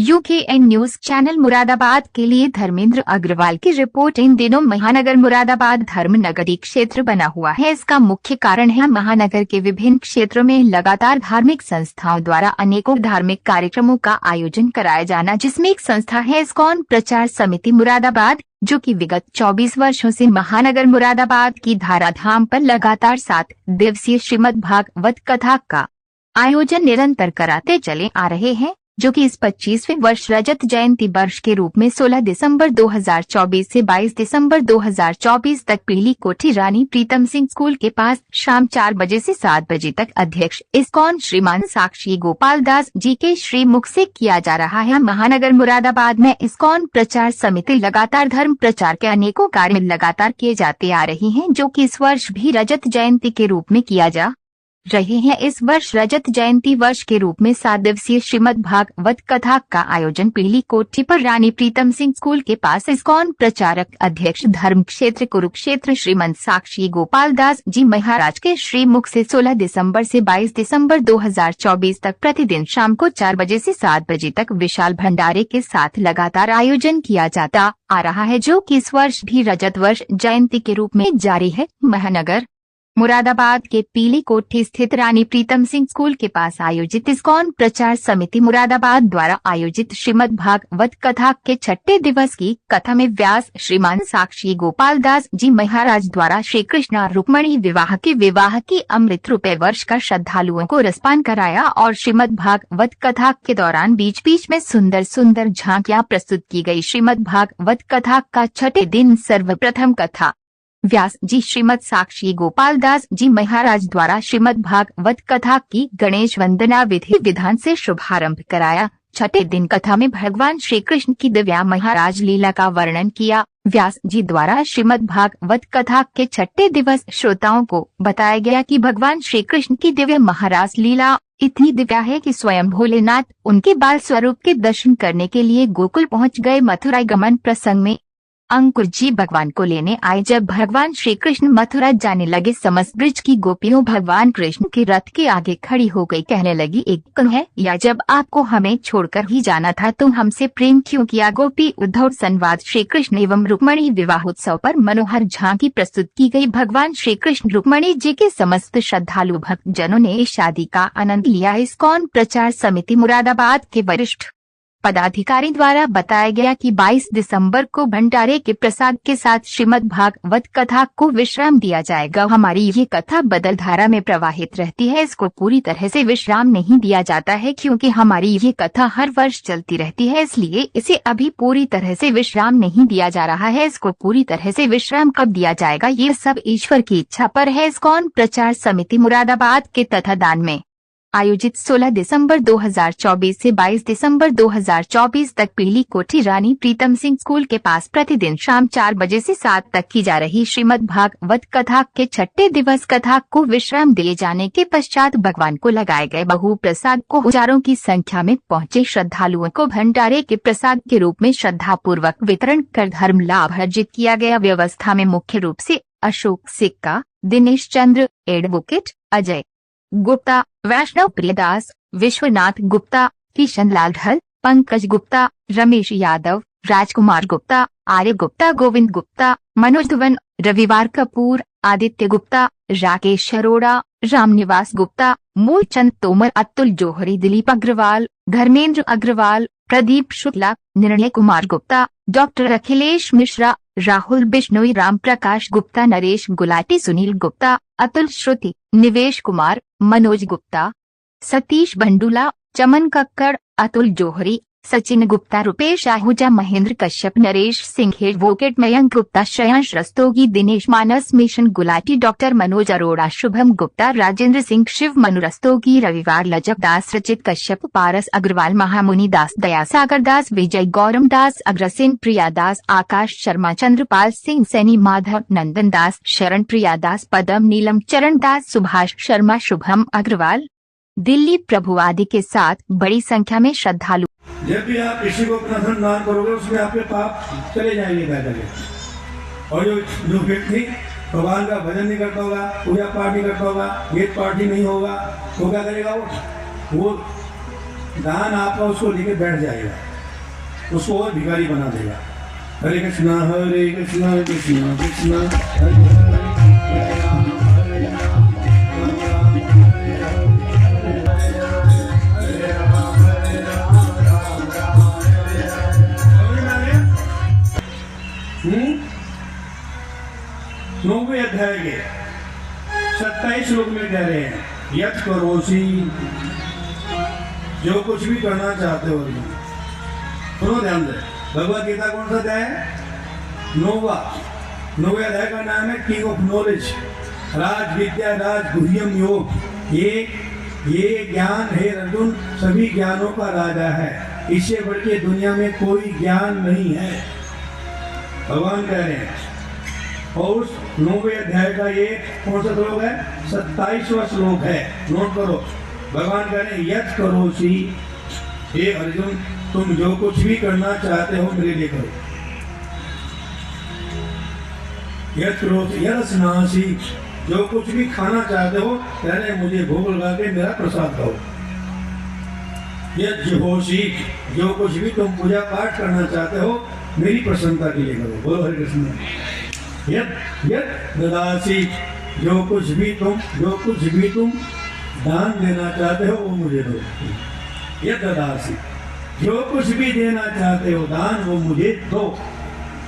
UKN news channel Moradabad के लिए धर्मेंद्र अग्रवाल की रिपोर्ट। इन दिनों महानगर मुरादाबाद धर्मनगरी क्षेत्र बना हुआ है। इसका मुख्य कारण है महानगर के विभिन्न क्षेत्रों में लगातार धार्मिक संस्थाओं द्वारा अनेकों धार्मिक कार्यक्रमों का आयोजन कराया जाना, जिसमें एक संस्था है इस्कॉन प्रचार समिति मुरादाबाद, जो कि विगत 24 वर्षों से महानगर मुरादाबाद की धाराधाम पर लगातार 7 दिवसीय श्रीमद् भागवत कथा का आयोजन निरंतर कराते चले आ रहे हैं, जो कि इस 25वें वर्ष रजत जयंती वर्ष के रूप में 16 दिसंबर 2024 से 22 दिसंबर 2024 तक पीली कोठी रानी प्रीतम सिंह स्कूल के पास शाम 4 बजे से 7 बजे तक अध्यक्ष इस्कॉन श्रीमान साक्षी गोपाल दास जी के श्रीमुख से किया जा रहा है। महानगर मुरादाबाद में इस्कॉन प्रचार समिति लगातार धर्म प्रचार के अनेकों कार्य लगातार किए जाते आ रही है, जो कि इस वर्ष भी रजत जयंती के रूप में किया जा रहे हैं। इस वर्ष रजत जयंती वर्ष के रूप में 7 दिवसीय श्रीमद् भागवत कथा का आयोजन पीली कोठी पर रानी प्रीतम सिंह स्कूल के पास इस्कॉन प्रचारक अध्यक्ष धर्म क्षेत्र कुरुक्षेत्र श्रीमंत साक्षी गोपाल दास जी महाराज के श्रीमुख से 16 दिसंबर से 22 दिसंबर 2024 तक प्रतिदिन शाम को 4 बजे से 7 बजे तक विशाल भंडारे के साथ लगातार आयोजन किया जाता आ रहा है, जो कि इस वर्ष भी रजत वर्ष जयंती के रूप में जारी है। महानगर मुरादाबाद के पीली कोठी स्थित रानी प्रीतम सिंह स्कूल के पास आयोजित इस्कॉन प्रचार समिति मुरादाबाद द्वारा आयोजित श्रीमद् भागवत कथा के 6ठे दिवस की कथा में व्यास श्रीमान साक्षी गोपाल दास जी महाराज द्वारा श्री कृष्ण रुक्मणी विवाह की अमृत रूपे वर्ष का श्रद्धालुओं को रसपान कराया और श्रीमद् भागवत कथा के दौरान बीच बीच में सुंदर सुंदर झांकियां प्रस्तुत की गयी। श्रीमद् भागवत कथा का 6ठे दिन सर्वप्रथम कथा व्यास जी श्रीमद साक्षी गोपाल दास जी महाराज द्वारा श्रीमद् भागवत कथा की गणेश वंदना विधि विधान से शुभारंभ कराया। 6ठे दिन कथा में भगवान श्री कृष्ण की दिव्या महाराज लीला का वर्णन किया। व्यास जी द्वारा श्रीमद् भागवत कथा के 6ठे दिवस श्रोताओं को बताया गया कि भगवान श्री कृष्ण की दिव्य महाराज लीला इतनी दिव्या है कि स्वयं भोलेनाथ उनके बाल स्वरूप के दर्शन करने के लिए गोकुल पहुँच गए। मथुरा गमन प्रसंग में अंकुर जी भगवान को लेने आए। जब भगवान श्री कृष्ण मथुरा जाने लगे, समस्त ब्रज की गोपियों भगवान कृष्ण के रथ के आगे खड़ी हो गई, कहने लगी, एक है या जब आपको हमें छोड़कर ही जाना था तो हमसे प्रेम क्यों किया। गोपी उद्धव संवाद श्री कृष्ण एवं रुक्मणी विवाहोत्सव पर मनोहर झांकी प्रस्तुत की गई। भगवान श्री कृष्ण रुक्मणी जी के समस्त श्रद्धालु भक्त जनों ने इस शादी का आनंद लिया। इस्कॉन प्रचार समिति मुरादाबाद के वरिष्ठ पदाधिकारी द्वारा बताया गया कि 22 दिसंबर को भंडारे के प्रसाद के साथ श्रीमद् भागवत कथा को विश्राम दिया जाएगा। हमारी ये कथा बदल धारा में प्रवाहित रहती है, इसको पूरी तरह से विश्राम नहीं दिया जाता है, क्योंकि हमारी ये कथा हर वर्ष चलती रहती है, इसलिए इसे अभी पूरी तरह से विश्राम नहीं दिया जा रहा है। इसको पूरी तरह से विश्राम कब दिया जाएगा, ये सब ईश्वर की इच्छा पर है। इस्कॉन प्रचार समिति मुरादाबाद के तत्वाधान में आयोजित 16 दिसंबर 2024 से 22 दिसंबर 2024 तक पीली कोठी रानी प्रीतम सिंह स्कूल के पास प्रतिदिन शाम 4 बजे से 7 तक की जा रही श्रीमद् भागवत कथा के 6ठे दिवस कथा को विश्राम दिए जाने के पश्चात भगवान को लगाए गए बहु प्रसाद को हजारों की संख्या में पहुंचे श्रद्धालुओं को भंडारे के प्रसाद के रूप में श्रद्धा पूर्वक वितरण कर धर्म लाभ अर्जित किया गया। व्यवस्था में मुख्य रूप से अशोक सिक्का, दिनेश चंद्र एडवोकेट, अजय गुप्ता, वैष्णव प्रियदास, विश्वनाथ गुप्ता, किशन लाल ढल, पंकज गुप्ता, रमेश यादव, राजकुमार गुप्ता, आर्य गुप्ता, गोविंद गुप्ता, मनोज धवन, रविवार कपूर, आदित्य गुप्ता, राकेश अरोड़ा, रामनिवास गुप्ता, मूलचंद तोमर, अतुल जौहरी, दिलीप अग्रवाल, धर्मेंद्र अग्रवाल, प्रदीप शुक्ला, निर्णय कुमार गुप्ता, डॉक्टर अखिलेश मिश्रा, राहुल बिश्नोई, राम प्रकाश गुप्ता, नरेश गुलाटी, सुनील गुप्ता, अतुल श्रुति, निवेश कुमार, मनोज गुप्ता, सतीश बंडूला, चमन कक्कड़, अतुल जौहरी, सचिन गुप्ता, रुपेश आहूजा, महेंद्र कश्यप, नरेश सिंह, एडवोकेट मयंक गुप्ता, श्रेयांश रस्तोगी, दिनेश मानस, मिशन गुलाटी, डॉक्टर मनोज अरोड़ा, शुभम गुप्ता, राजेंद्र सिंह, शिव मनु रस्तोगी, रविवार लजक दास, रचित कश्यप, पारस अग्रवाल, महामुनि दास, दया सागर दास, विजय गौरम दास, अग्रसेन प्रिया दास, आकाश शर्मा, चंद्रपाल सिंह सैनी, माधव नंदन दास, शरण प्रिया दास, पदम नीलम, चरण दास, सुभाष शर्मा, शुभम अग्रवाल, दिल्ली प्रभु आदि के साथ बड़ी संख्या में श्रद्धालु। जब भी आप किसी को अपना धन दान करोगे, उसमें आपके पाप चले जाएंगे पैदल। और जो व्यक्ति भगवान का भजन नहीं करता होगा, पूजा पाठ नहीं करता होगा, गेट पार्टी नहीं होगा, तो क्या करेगा वो दान आपका उसको लेके बैठ जाएगा। उसको और भिखारी बना देगा। हरे कृष्णा कृष्णा कृष्णा हरे हरे, हरे राम हरे राम, राम राम हरे हरे, हरे राम हरे राम, राम राम हरे हरे। समझ में आ गया? 9वें अध्याय के 27 श्लोक में कह रहे हैं, यत् करोषि, जो कुछ भी करना चाहते हो अर्जुन। सुनो ध्यान से, भगवद गीता कौन सा अध्याय है? 9वें अध्याय का नाम है किंग ऑफ नॉलेज, राज विद्या राज गुह्यम योग। ये ज्ञान है अर्जुन, सभी ज्ञानों का राजा है, इससे बढ़ के दुनिया में कोई ज्ञान नहीं है, भगवान कह रहे हैं। और उस 9वें अध्याय का ये कौन सा श्लोक है? 27वां श्लोक है, नोट करो। भगवान कह रहे हैं यत् करोषि, हे अर्जुन तुम जो कुछ भी करना चाहते हो मेरे लिए करो। यत् करोषि यत् स्नासि, जो कुछ भी खाना चाहते हो कह रहे मुझे भोग लगा के मेरा प्रसाद खाओ। यत् जुहोषि, जो कुछ भी तुम पूजा पाठ करना चाहते हो मेरी प्रसन्नता के लिए करो। बोलो हरे कृष्ण। यत् ददासि, जो कुछ भी तुम दान देना चाहते हो वो मुझे दो। यत् ददासि, जो कुछ भी देना चाहते हो दान वो मुझे दो।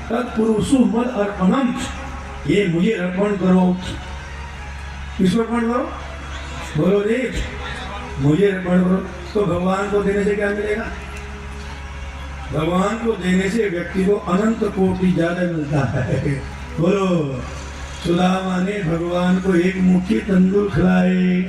तत्पुरुषु मद अर्पणम, ये मुझे अर्पण करो। किसको अर्पण करो? बोलो देव, मुझे अर्पण करो। तो भगवान को देने से क्या मिलेगा? भगवान को देने से व्यक्ति को अनंत कोटि ज्यादा मिलता है। बोलो, सुदामा ने भगवान को एक मुट्ठी तंदूर खिलाए,